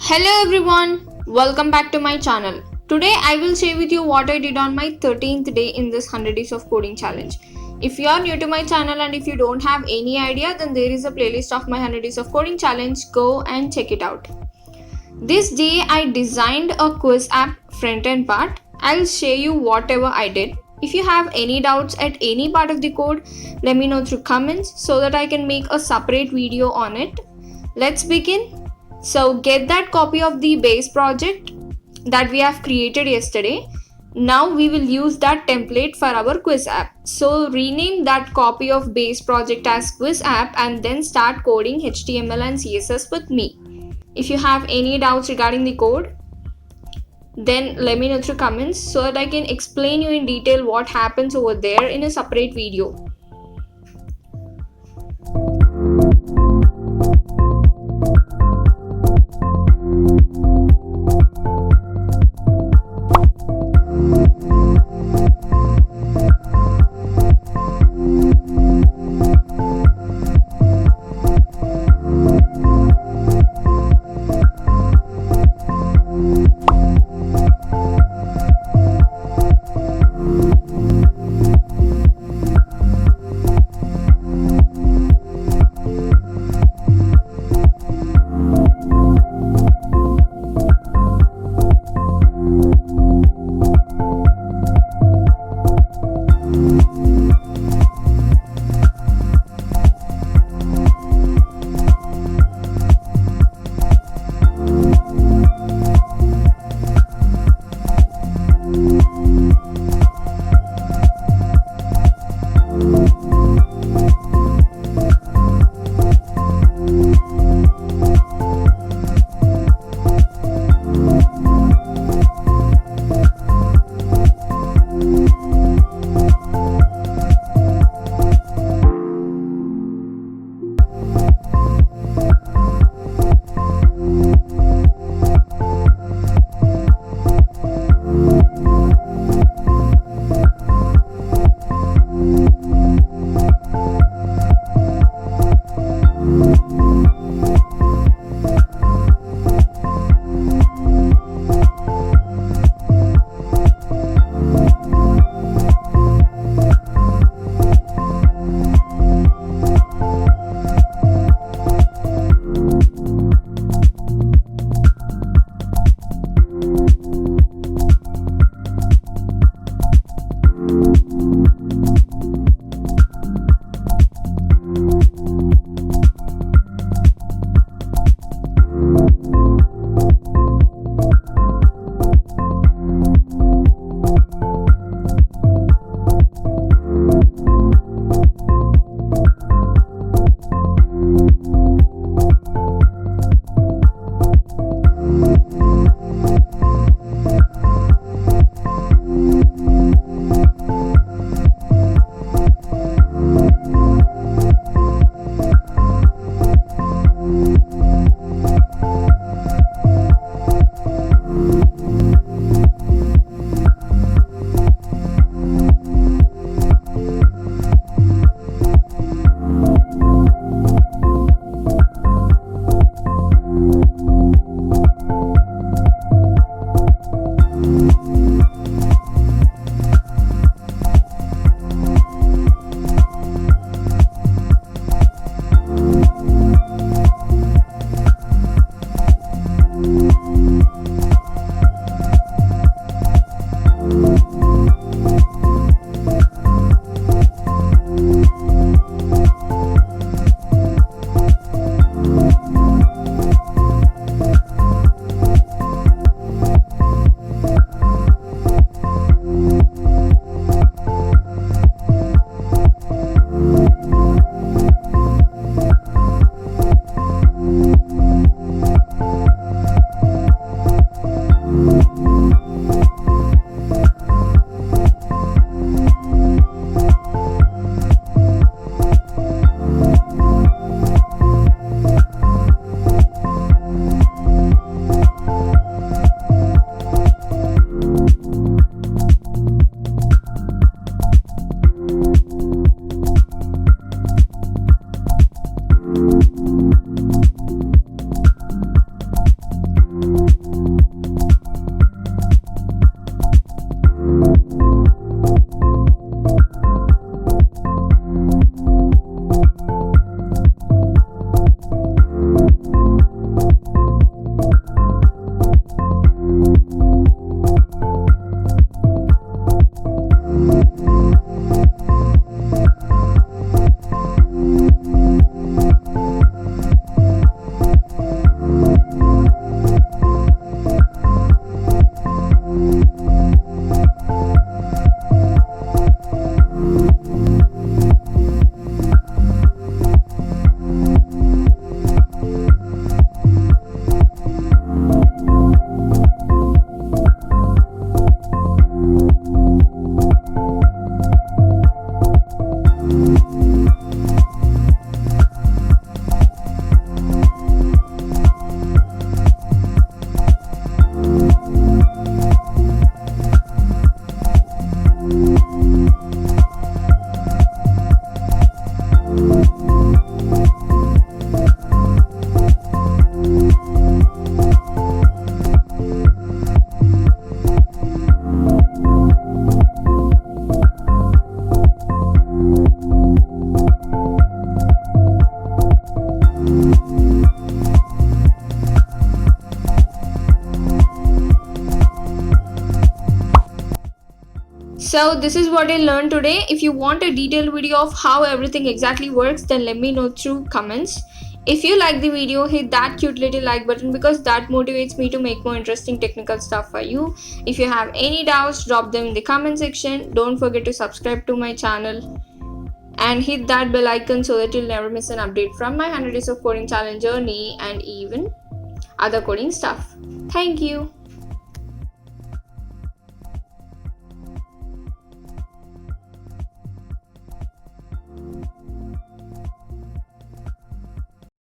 Hello everyone, welcome back to my channel. Today I will share with you what I did on my 13th day in this 100 days of coding challenge. If you are new to my channel and if you don't have any idea, then there is a playlist of my 100 days of coding challenge. Go and check it out. This day I designed a quiz app front end part. I'll share you whatever I did. If you have any doubts at any part of the code, let me know through comments so that I can make a separate video on it. Let's begin. So get that copy of the base project that we have created yesterday. Now we will use that template for our quiz app. So rename that copy of base project as quiz app and then start coding HTML and CSS with me. If you have any doubts regarding the code, then let me know through comments so that I can explain you in detail what happens over there in a separate video. So this is what I learned today. If you want a detailed video of how everything exactly works, then let me know through comments. If you like the video, hit that cute little like button because that motivates me to make more interesting technical stuff for you. If you have any doubts, drop them in the comment section. Don't forget to subscribe to my channel and hit that bell icon so that you'll never miss an update from my 100 days of coding challenge journey and even other coding stuff. Thank you.